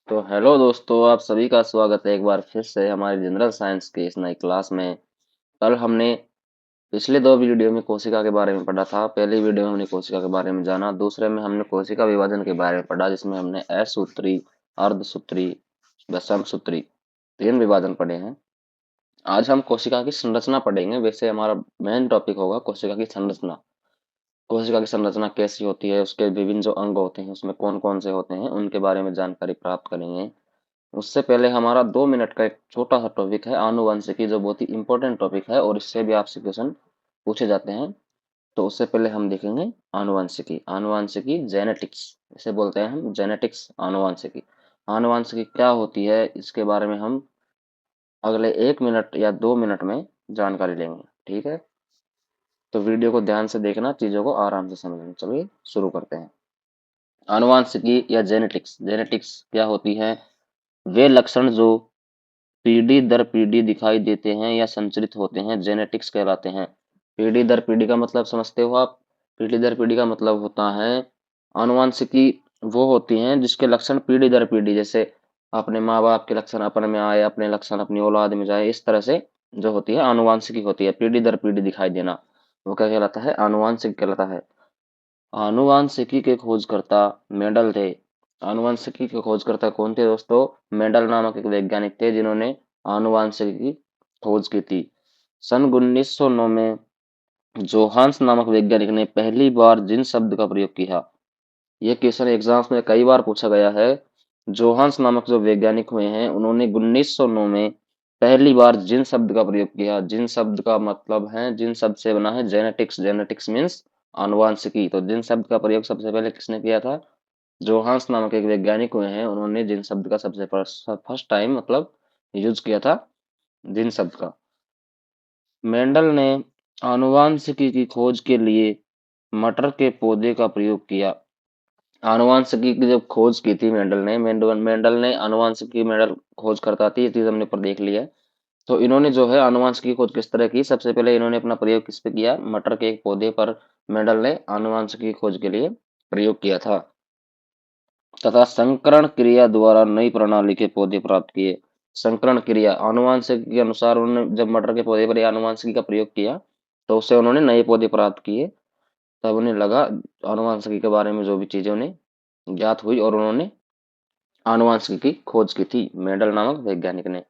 तो हेलो दोस्तों, आप सभी का स्वागत है एक बार फिर से हमारे जनरल साइंस के इस नई क्लास में। कल हमने पिछले दो वीडियो में कोशिका के बारे में पढ़ा था। पहली वीडियो में हमने कोशिका के बारे में जाना, दूसरे में हमने कोशिका विभाजन के बारे में पढ़ा, जिसमें हमने असूत्री, अर्धसूत्री, विषम सूत्री तीन विभाजन पढ़े हैं। आज हम कोशिका की संरचना पढ़ेंगे। वैसे हमारा मेन टॉपिक होगा कोशिका की संरचना। कोशिका की संरचना कैसी होती है, उसके विभिन्न जो अंग होते हैं उसमें कौन कौन से होते हैं, उनके बारे में जानकारी प्राप्त करेंगे। उससे पहले हमारा 2 मिनट का एक छोटा सा टॉपिक है आनुवंशिकी, जो बहुत ही इंपॉर्टेंट टॉपिक है और इससे भी आपसे क्वेश्चन पूछे जाते हैं। तो उससे पहले हम देखेंगे आनुवंशिकी। आनुवंशिकी जेनेटिक्स इसे बोलते हैं हम, जेनेटिक्स आनुवंशिकी। आनुवंशिकी क्या होती है इसके बारे में हम अगले 1 मिनट या 2 मिनट में जानकारी लेंगे, ठीक है। तो वीडियो को ध्यान से देखना, चीजों को आराम से समझना। चलिए शुरू करते हैं। आनुवंशिकी या जेनेटिक्स, जेनेटिक्स क्या होती है? वे लक्षण जो पीढ़ी दर पीढ़ी दिखाई देते हैं या संचरित होते हैं, जेनेटिक्स कहलाते हैं। पीढ़ी दर पीढ़ी का मतलब समझते हो आप? पीढ़ी दर पीढ़ी का मतलब होता है आनुवंशिकी वो होती हैं जिसके लक्षण पीढ़ी दर पीढ़ी, जैसे अपने माँ बाप के लक्षण अपन में आए, अपने लक्षण अपनी औलाद में जाए, इस तरह से जो होती है आनुवंशिकी होती है। पीढ़ी दर पीढ़ी दिखाई देना वो क्या कहलाता है? आनुवंशिक कहलाता है। आनुवांशिकी के खोजकर्ता मेंडल थे। आनुवांशिकी के खोजकर्ता कौन थे दोस्तों? मेंडल नामक एक वैज्ञानिक थे जिन्होंने आनुवांशिकी की खोज की थी। सन 1909 में जोहान्स नामक वैज्ञानिक ने पहली बार जिन शब्द का प्रयोग किया। यह क्वेश्चन एग्जाम्स में कई बार पूछा गया है। जोहान्स नामक जो वैज्ञानिक हुए हैं उन्होंने 1909 में पहली बार जिन शब्द का प्रयोग किया। जिन शब्द का मतलब है, जिन शब्द से बना है जेनेटिक्स। Genetics means आनुवांशिकी। तो जिन शब्द का प्रयोग सबसे पहले किसने किया था? जोहान्स नामक एक वैज्ञानिक हुए हैं, उन्होंने जिन शब्द का सबसे फर्स्ट टाइम मतलब यूज किया था, जिन शब्द का। मेंडल ने आनुवांशिकी की खोज के लिए मटर के पौधे का प्रयोग किया। आनुवांशिकी की जब खोज की थी मेंडल ने आनुवांशिकी, मेंडल खोज करता थी, ये चीज हमने पर देख लिया है। तो इन्होंने जो है आनुवांशिकी खोज किस तरह की? सबसे पहले इन्होंने अपना प्रयोग किस पे किया? मटर के एक पौधे पर मेंडल ने आनुवांशिकी खोज के लिए प्रयोग किया था, तथा संकरण क्रिया द्वारा नई प्रणाली के पौधे प्राप्त किए। संकरण क्रिया आनुवांशिकी के अनुसार उन्होंने जब मटर के पौधे पर आनुवांशिकी का प्रयोग किया तो उससे उन्होंने नए पौधे प्राप्त किए। तब उन्हें लगा, आनुवांशिकी के बारे में जो भी चीजें उन्हें ज्ञात हुई, और उन्होंने आनुवांशिकी की खोज की थी मेंडल नामक वैज्ञानिक ने।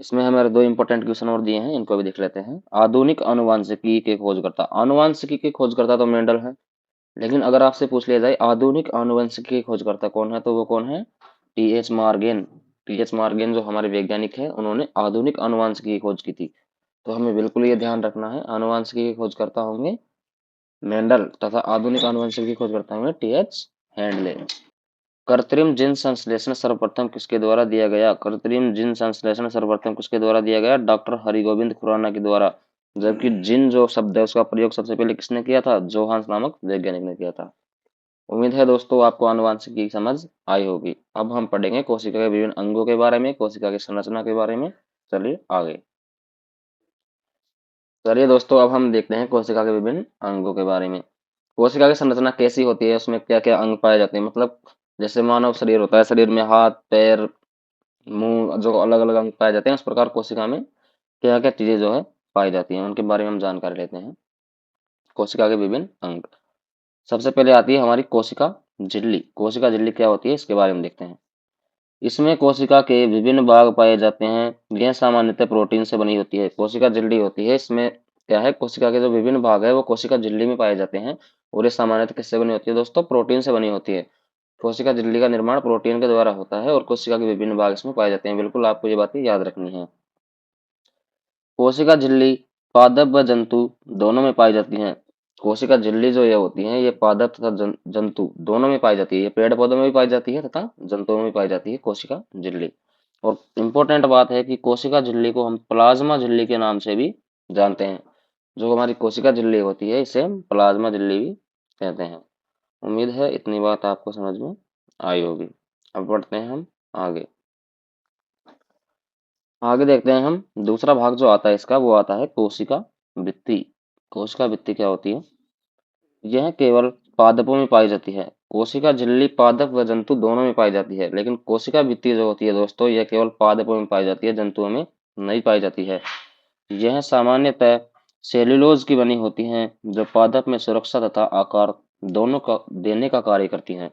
इसमें हमारे दो इंपॉर्टेंट क्वेश्चन और दिए हैं, इनको भी देख लेते हैं। आधुनिक आनुवांशिकी के खोजकर्ता। आनुवांशिकी के खोजकर्ता तो मेंडल है, लेकिन अगर आपसे पूछ लिया जाए आधुनिक आनुवंशिकी के खोजकर्ता कौन है, तो वो कौन है? TH Morgan. टीएच मॉर्गन जो हमारे वैज्ञानिक है, उन्होंने आधुनिक आनुवंशिकी की खोज की थी। तो हमें बिल्कुल ये ध्यान रखना है, आनुवंशिकी के खोजकर्ता होंगे मेंडल, तथा आधुनिक आनुवंशिकी के खोजकर्ता होंगे टीएच हैंडले। कृत्रिम जीन संश्लेषण सर्वप्रथम किसके द्वारा दिया गया? कृत्रिम जीन संश्लेषण सर्वप्रथम किसके द्वारा दिया गया? डॉक्टर हरिगोविंद खुराना के द्वारा। जबकि जिन जो शब्द है उसका प्रयोग सबसे पहले किसने किया था? जोहान्स नामक वैज्ञानिक ने किया था। उम्मीद है दोस्तों आपको आनुवांशिकी की समझ आई होगी। अब हम पढ़ेंगे कोशिका के विभिन्न अंगों के बारे में, कोशिका की संरचना के बारे में। चलिए आगे। चलिए दोस्तों, अब हम देखते हैं कोशिका के विभिन्न अंगों के बारे में। कोशिका की संरचना कैसी होती है, उसमें क्या क्या अंग पाए जाते हैं, मतलब जैसे मानव शरीर होता है, शरीर में हाथ पैर मुंह जो अलग अलग अंग पाए जाते हैं, उस प्रकार कोशिका में क्या क्या चीजें जो है पाई जाती हैं, उनके बारे में हम जानकारी लेते हैं। कोशिका के विभिन्न अंग। सबसे पहले आती है हमारी कोशिका झिल्ली। कोशिका झिल्ली क्या होती है इसके बारे में देखते हैं। इसमें कोशिका के विभिन्न भाग पाए जाते हैं। यह सामान्यतः प्रोटीन से बनी होती है। कोशिका झिल्ली होती है, इसमें क्या है, कोशिका के जो विभिन्न भाग है वो कोशिका झिल्ली में पाए जाते हैं। और ये सामान्यतः किससे बनी होती है दोस्तों? प्रोटीन से बनी होती है। कोशिका झिल्ली का निर्माण प्रोटीन के द्वारा होता है और कोशिका के विभिन्न भाग इसमें पाए जाते हैं। बिल्कुल आपको ये बातें याद रखनी है। कोशिका झिल्ली पादप व जंतु दोनों में पाई जाती हैं। कोशिका झिल्ली जो ये होती है, ये पादप तथा जंतु दोनों में पाई जाती है। ये पेड़ पौधों में भी पाई जाती है तथा जंतुओं में भी पाई जाती है कोशिका झिल्ली। और इम्पोर्टेंट बात है कि कोशिका झिल्ली को हम प्लाज्मा झिल्ली के नाम से भी जानते हैं। जो हमारी कोशिका झिल्ली होती है इसे हम प्लाज्मा झिल्ली भी कहते हैं। उम्मीद है इतनी बात आपको समझ में आई होगी। अब बढ़ते हैं हम आगे। आगे देखते हैं हम दूसरा भाग जो आता है इसका, वो आता है कोशिका भित्ति। कोशिका भित्ति क्या होती है? यह केवल पादपों में पाई जाती है। कोशिका झिल्ली पादप व जंतु दोनों में पाई जाती है, लेकिन कोशिका भित्ति जो होती है दोस्तों, यह केवल पादपों में पाई जाती है, जंतुओं में नहीं पाई जाती है। यह सामान्यतः सेल्यूलोज की बनी होती हैं, जो पादप में सुरक्षा तथा आकार दोनों का देने का कार्य करती हैं।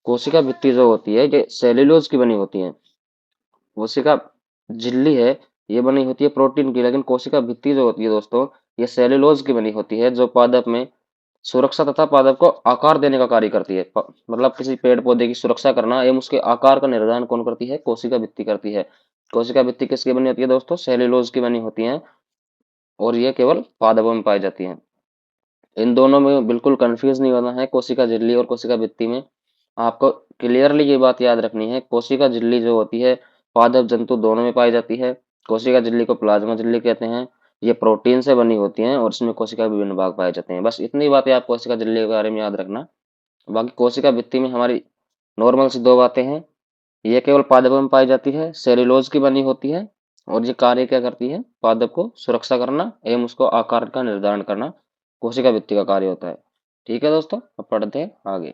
कोशिका भित्ति जो होती है ये सेल्यूलोज की बनी होती है। कोशिका झिल्ली है, ये बनी होती है प्रोटीन की, लेकिन कोशिका भित्ति जो होती है दोस्तों, ये सेल्यूलोज की बनी होती है, जो पादप में सुरक्षा तथा पादप को आकार देने का कार्य करती है। मतलब किसी पेड़ पौधे की सुरक्षा करना एवं उसके आकार का निर्धारण कौन करती है? कोशिका भित्ति करती है। कोशिका भित्ति किसकी बनी होती है दोस्तों? सेल्यूलोज की बनी होती है, और ये केवल पादपों में पाई जाती है। इन दोनों में बिल्कुल कंफ्यूज नहीं होना है, कोशिका झिल्ली और कोशिका भित्ति में। आपको क्लियरली ये बात याद रखनी है, कोशिका झिल्ली जो होती है पादप जंतु दोनों में पाई जाती है। कोशिका झिल्ली को प्लाज्मा झिल्ली कहते हैं। ये प्रोटीन से बनी होती हैं और इसमें कोशिका के विभिन्न भाग पाए जाते हैं। बस इतनी बातें आप कोशिका झिल्ली के बारे में याद रखना। बाकी कोशिका भित्ति में हमारी नॉर्मल सी दो बातें हैं। ये केवल पादपों में पाई जाती है, सेल्यूलोज की बनी होती है, और ये कार्य क्या करती है? पादप को सुरक्षा करना एवं उसको आकार का निर्धारण करना कोशिका भित्ति का कार्य होता है। ठीक है दोस्तों, अब पढ़ते हैं आगे।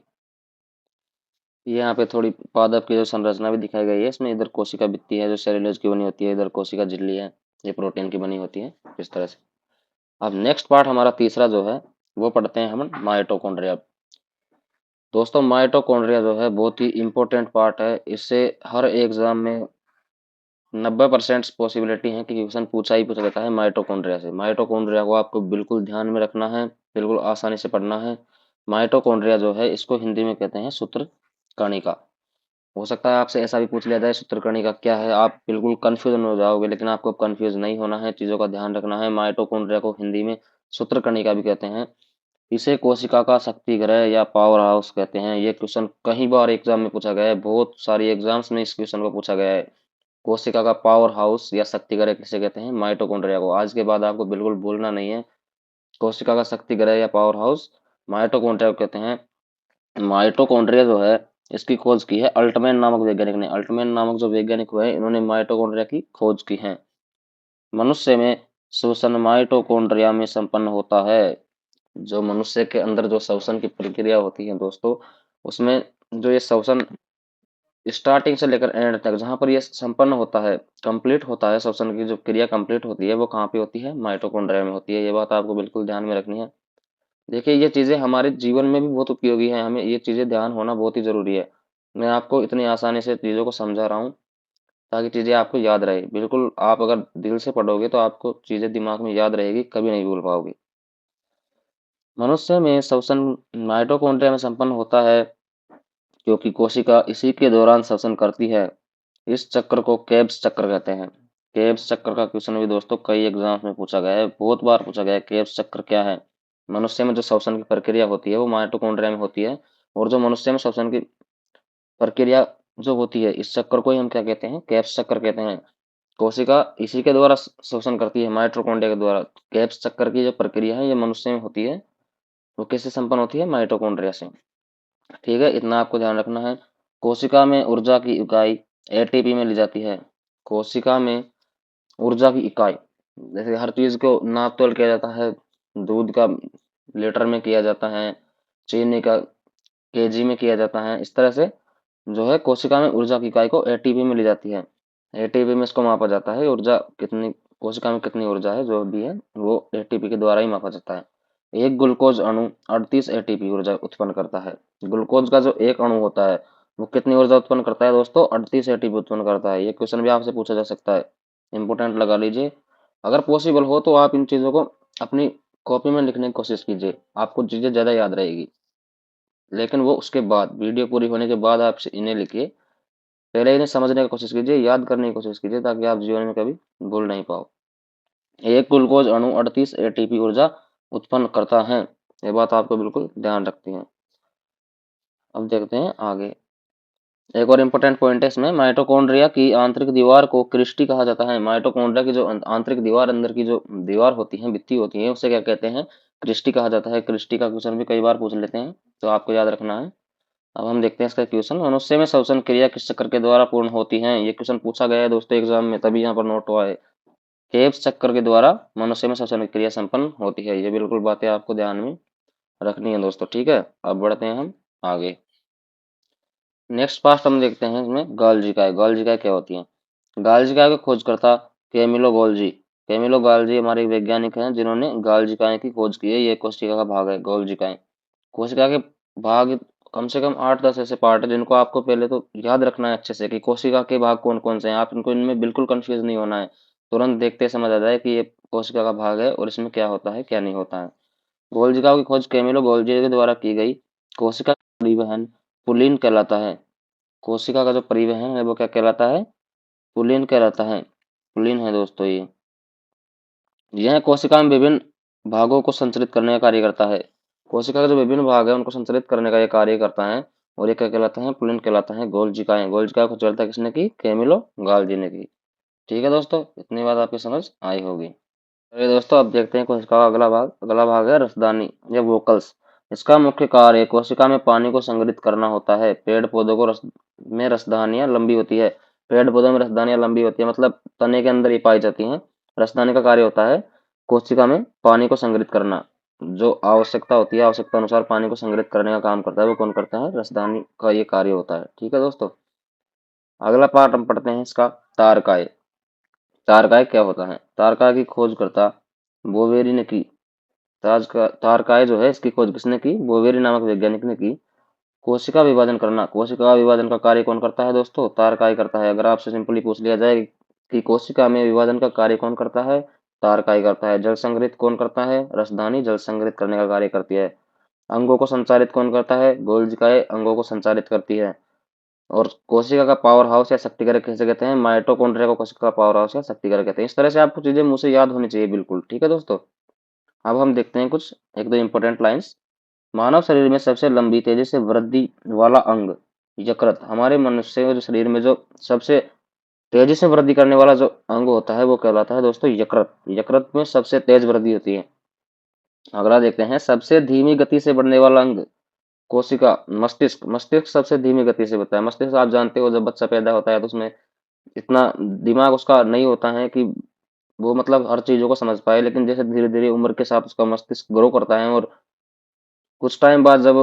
यहाँ पे थोड़ी पादप की जो संरचना भी दिखाई गई है, इसमें इधर कोशिका भित्ति है जो सेल्यूलोज की बनी होती है, इधर कोशिका झिल्ली है, ये प्रोटीन की बनी होती है, इस तरह से। अब नेक्स्ट पार्ट हमारा तीसरा जो है वो पढ़ते हैं हम माइटोकॉन्ड्रिया। दोस्तों माइटोकॉन्ड्रिया जो है बहुत ही इंपॉर्टेंट पार्ट है, इससे हर एग्जाम में 90% पॉसिबिलिटी है कि क्वेश्चन पूछा ही पूछा जाता है माइटोकॉन्ड्रिया से। माइटोकॉन्ड्रिया को आपको बिल्कुल ध्यान में रखना है, बिल्कुल आसानी से पढ़ना है। माइटोकॉन्ड्रिया जो है इसको हिंदी में कहते हैं सूत्र कणिका। हो सकता है आपसे ऐसा भी पूछ लिया जाए सूत्र कणिका क्या है, आप बिल्कुल कंफ्यूजन हो जाओगे, लेकिन आपको कंफ्यूज नहीं होना है, चीजों का ध्यान रखना है। माइटोकॉन्ड्रिया को हिंदी में सूत्र कणिका भी कहते हैं। इसे कोशिका का शक्ति ग्रह या पावर हाउस कहते हैं। ये क्वेश्चन कई बार एग्जाम में पूछा गया है, बहुत सारी एग्जाम्स में इस क्वेश्चन को पूछा गया है। कोशिका का पावर हाउस या शक्ति ग्रह किसे कहते हैं? माइटोकॉन्ड्रिया को। आज के बाद आपको बिल्कुल भूलना नहीं है, कोशिका का शक्ति ग्रह या पावर हाउस माइटोकॉन्ड्रिया को कहते हैं। माइटोकॉन्ड्रिया जो है इसकी खोज की है अल्टमैन नामक वैज्ञानिक ने। अल्टमैन नामक जो वैज्ञानिक हुए इन्होंने माइटोकॉन्ड्रिया की खोज की है। मनुष्य में श्वसन माइटोकॉन्ड्रिया में संपन्न होता है। जो मनुष्य के अंदर जो श्वसन की प्रक्रिया होती है दोस्तों, उसमें जो ये श्वसन स्टार्टिंग से लेकर एंड तक जहां पर ये संपन्न होता है, कंप्लीट होता है, श्वसन की जो क्रिया कंप्लीट होती है वो कहाँ पे होती है? माइटोकॉन्ड्रिया में होती है। ये बात आपको बिल्कुल ध्यान में रखनी है। देखिए ये चीजें हमारे जीवन में भी बहुत उपयोगी है, हमें ये चीजें ध्यान होना बहुत ही जरूरी है। मैं आपको इतनी आसानी से चीजों को समझा रहा हूँ ताकि चीजें आपको याद रहे। बिल्कुल आप अगर दिल से पढ़ोगे तो आपको चीजें दिमाग में याद रहेगी, कभी नहीं भूल पाओगे। मनुष्य में श्वसन माइटोकॉन्ड्रिया में संपन्न होता है, क्योंकि कोशिका इसी के दौरान श्वसन करती है। इस चक्र को केब्स चक्र कहते हैं। केब्स चक्र का क्वेश्चन भी दोस्तों कई एग्जाम्स में पूछा गया है, बहुत बार पूछा गया है। केब्स चक्र क्या है? मनुष्य में जो श्वसन की प्रक्रिया होती है वो माइटोकॉन्ड्रिया में होती है, और जो मनुष्य में श्वसन की प्रक्रिया जो होती है इस चक्र को ही हम क्या कहते हैं? केब्स चक्र कहते हैं। कोशिका इसी के द्वारा श्वसन करती है, माइटोकॉन्ड्रिया के द्वारा। केब्स चक्र की जो प्रक्रिया है ये मनुष्य में होती है, वो किससे संपन्न होती है? माइटोकॉन्ड्रिया से। ठीक है, इतना आपको ध्यान रखना है। कोशिका में ऊर्जा की इकाई एटीपी में ली जाती है। कोशिका में ऊर्जा की इकाई, जैसे हर चीज को नाप तोल किया जाता है, दूध का लीटर में किया जाता है, चीनी का केजी में किया जाता है, इस तरह से जो है कोशिका में ऊर्जा की इकाई को एटीपी में ली जाती है। एटीपी में इसको मापा जाता है, ऊर्जा कितनी कोशिका में कितनी ऊर्जा है जो भी है वो एटीपी के द्वारा ही मापा जाता है। एक ग्लूकोज अणु 38 एटीपी ऊर्जा उत्पन्न करता है। ग्लूकोज का जो एक अणु होता है वो कितनी ऊर्जा उत्पन्न करता है दोस्तों? 38 एटीपी उत्पन्न करता है। ये क्वेश्चन भी आपसे पूछा जा सकता है, इंपोर्टेंट लगा लीजिए। अगर पॉसिबल हो तो आप इन चीजों को अपनी कॉपी में लिखने की कोशिश कीजिए, आपको चीजें ज्यादा याद रहेगी। लेकिन वो उसके बाद वीडियो पूरी होने के बाद आप इन्हें लिखिए, पहले इन्हें समझने की कोशिश कीजिए, याद करने की कोशिश कीजिए, ताकि आप जीवन में कभी भूल नहीं पाओ। एक ग्लूकोज अणु 38 एटीपी ऊर्जा उत्पन्न करता है, ये बात आपको बिल्कुल ध्यान रखती है। अब देखते हैं आगे। एक और इम्पोर्टेंट पॉइंट है इसमें, माइटोकॉन्ड्रिया की आंतरिक दीवार को क्रिस्टी कहा जाता है। माइटोकॉन्ड्रिया की जो आंतरिक दीवार, अंदर की जो दीवार होती है, भित्ति होती है, उसे क्या कहते हैं? क्रिस्टी कहा जाता है। क्रिस्टी का क्वेश्चन भी कई बार पूछ लेते हैं, तो आपको याद रखना है। अब हम देखते हैं इसका क्वेश्चन। मनुष्य में श्वसन क्रिया किस चक्र के द्वारा पूर्ण होती है? ये क्वेश्चन पूछा गया है दोस्तों एग्जाम में, तभी यहाँ पर नोट हुआ है। केब्स चक्र के द्वारा मनुष्य में श्वसन क्रिया संपन्न होती है। ये बिल्कुल बातें आपको ध्यान में रखनी है दोस्तों। ठीक है, अब बढ़ते हैं हम आगे। नेक्स्ट पार्ट हम देखते हैं इसमें गॉल्जिकाएं। गॉल्जिकाएं क्या होती हैं? गॉल्जिकाएं के खोजकर्ता कैमिलो गोल्जी। कैमिलो गोल्जी हमारे एक वैज्ञानिक हैं जिन्होंने गॉल्जिकाएं की खोज की है। ये कोशिका का भाग है गॉल्जिकाएं। कोशिका के भाग कम से कम 8-10 ऐसे पार्ट है जिनको आपको पहले तो याद रखना है अच्छे से कि कोशिका के भाग कौन कौन से हैं। आप इनको इनमें बिल्कुल कंफ्यूज नहीं होना है। तुरंत देखते ही समझ आ जाए कि ये कोशिका का भाग है और इसमें क्या होता है क्या नहीं होता है। गोल्जिकाओं की खोज कैमिलो गोल्जी के द्वारा की गई। कोशिका का परिवहन पुलिन कहलाता है। कोशिका का जो परिवहन है वो क्या कहलाता है? पुलिन कहलाता है। पुलिन है दोस्तों ये। यह कोशिका में विभिन्न भागों को संचरित करने का कार्य करता है। कोशिका के जो विभिन्न भाग है उनको संचरित करने का ये कार्य करता है। और ये क्या कहलाता है? पुलिन कहलाता है। गोल्जिकाएं। गोल्जिका को खोजकर्ता किसने की? कैमिलो गाल्जी ने की। ठीक है दोस्तों, इतनी बात आपकी समझ आई होगी। चलिए दोस्तों, अब देखते हैं कोशिका का अगला भाग। अगला भाग है रसदानी या वोकल्स। इसका मुख्य कार्य कोशिका में पानी को संग्रहित करना होता है। पेड़ पौधों को में रसदानियां लंबी होती है। पेड़ पौधों में रसदानियां लंबी होती है मतलब तने के अंदर ही पाई जाती हैं। रसदानी का कार्य होता है कोशिका में पानी को संग्रहित करना। जो आवश्यकता होती है, आवश्यकता अनुसार पानी को संग्रहित करने का काम करता है वो कौन करता है? रसदानी का ये कार्य होता है। ठीक है दोस्तों, अगला पार्ट हम पढ़ते हैं इसका, तारकाय। तारकाय क्या होता है? तारकाय की खोज करता बोवेरी ने की। तारकाय जो है इसकी खोज किसने की? बोवेरी नामक वैज्ञानिक ने की। कोशिका विभाजन करना। कोशिका विभाजन का कार्य कौन करता है दोस्तों? तारकाय करता है। अगर आपसे सिंपली पूछ लिया जाए कि कोशिका में विभाजन का कार्य कौन करता है? तारकाय करता है। जल संग्रहित कौन करता है? रसधानी जल संग्रहित करने का कार्य करती है। अंगों को संचारित कौन करता है? गोल्जिकाएं अंगों को संचारित करती है। और कोशिका का पावर हाउस या शक्ति घर किसे कहते हैं? माइटोकॉन्ड्रिया को कोशिका का पावर हाउस या शक्ति घर कहते हैं। इस तरह से आपको चीजें मुंह से याद होनी चाहिए बिल्कुल। ठीक है दोस्तों, अब हम देखते हैं कुछ एक दो इंपॉर्टेंट लाइंस। मानव शरीर में सबसे लंबी तेजी से वृद्धि वाला अंग यकृत। हमारे मनुष्य के जो शरीर में जो सबसे तेजी से वृद्धि करने वाला जो अंग होता है वो कहलाता है दोस्तों यकृत। यकृत में सबसे तेज वृद्धि होती है। अगला देखते हैं, सबसे धीमी गति से बढ़ने वाला अंग कोशिका मस्तिष्क। मस्तिष्क सबसे धीमी गति से बढ़ता है। मस्तिष्क आप जानते हो जब बच्चा पैदा होता है तो उसमें इतना दिमाग उसका नहीं होता है कि वो मतलब हर चीजों को समझ पाए, लेकिन जैसे धीरे धीरे उम्र के साथ उसका मस्तिष्क ग्रो करता है और कुछ टाइम बाद जब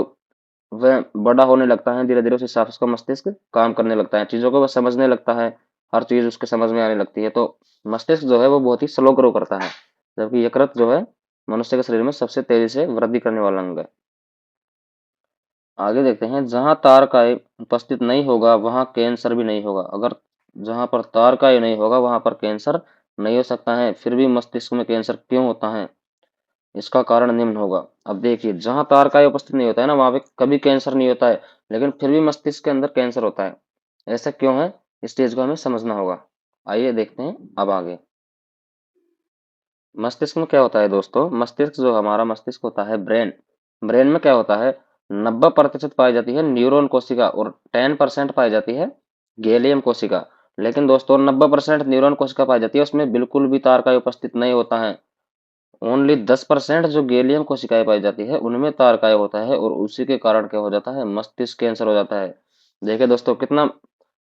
वह बड़ा होने लगता है धीरे धीरे उस हिसाब से उसका मस्तिष्क काम करने लगता है, चीजों को वह समझने लगता है, हर चीज उसके समझ में आने लगती है। तो मस्तिष्क जो है वो बहुत ही स्लो ग्रो करता है, जबकि यकृत जो है मनुष्य के शरीर में सबसे तेजी से वृद्धि करने वाला अंग है। आगे देखते हैं, जहां तार का उपस्थित नहीं होगा वहां कैंसर भी नहीं होगा। अगर जहां पर तार का नहीं होगा वहां पर कैंसर नहीं हो सकता है। फिर भी मस्तिष्क में कैंसर क्यों होता है? इसका कारण निम्न होगा। अब देखिए, जहां तार का उपस्थित नहीं होता है ना वहां पे कभी कैंसर नहीं होता है, लेकिन फिर भी मस्तिष्क के अंदर कैंसर होता है। ऐसा क्यों है? इस चीज को हमें समझना होगा। आइए देखते हैं अब आगे। मस्तिष्क में क्या होता है दोस्तों? मस्तिष्क जो हमारा मस्तिष्क होता है, ब्रेन। ब्रेन में क्या होता है? 90% पाई जाती है न्यूरॉन कोशिका और 10% पाई जाती है गैलियम कोशिका। लेकिन दोस्तों 90% न्यूरॉन कोशिका पाई जाती है उसमें बिल्कुल भी तार का उपस्थित नहीं होता है। ओनली 10% जो गैलियम कोशिकाएं पाई जाती है उनमें तारकाय होता है और उसी के कारण क्या हो जाता है? मस्तिष्क कैंसर हो जाता है। देखिए दोस्तों कितना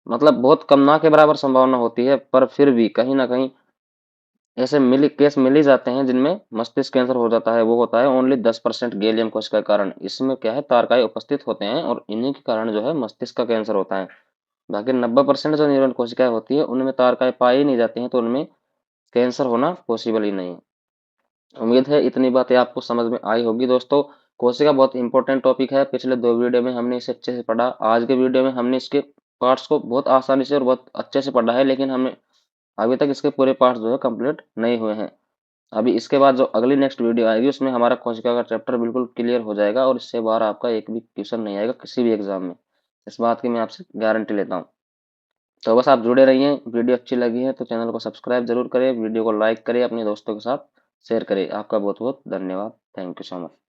मतलब बहुत कम ना के बराबर संभावना होती है, पर फिर भी कहीं ना कहीं ऐसे मिल ही जाते हैं जिनमें मस्तिष्क कैंसर हो जाता है। वो होता है ओनली 10% गैलियम कोशिका के कारण। इसमें क्या है? तारकाय उपस्थित होते हैं और इन्हीं के कारण जो है मस्तिष्क का कैंसर होता है। बाकी 90% जो न्यूरॉन कोशिकाएं होती है उनमें तारकाय पाई ही नहीं जाती हैं, तो उनमें कैंसर होना पॉसिबल ही नहीं है। उम्मीद है इतनी बातें आपको समझ में आई होगी दोस्तों। कोशिका बहुत इंपॉर्टेंट टॉपिक है। पिछले दो वीडियो में हमने इसे अच्छे से पढ़ा। आज के वीडियो में हमने इसके पार्ट्स को बहुत आसानी से और बहुत अच्छे से पढ़ा है, लेकिन हमें अभी तक इसके पूरे पार्ट्स जो है कंप्लीट नहीं हुए हैं। अभी इसके बाद जो अगली नेक्स्ट वीडियो आएगी उसमें हमारा कोशिका का चैप्टर बिल्कुल क्लियर हो जाएगा और इससे बाहर आपका एक भी क्वेश्चन नहीं आएगा किसी भी एग्जाम में। इस बात की मैं आपसे गारंटी लेता हूँ। तो बस आप जुड़े रहिए। वीडियो अच्छी लगी है तो चैनल को सब्सक्राइब जरूर करें, वीडियो को लाइक करें, अपने दोस्तों के साथ शेयर करें। आपका बहुत बहुत धन्यवाद। Thank you so much.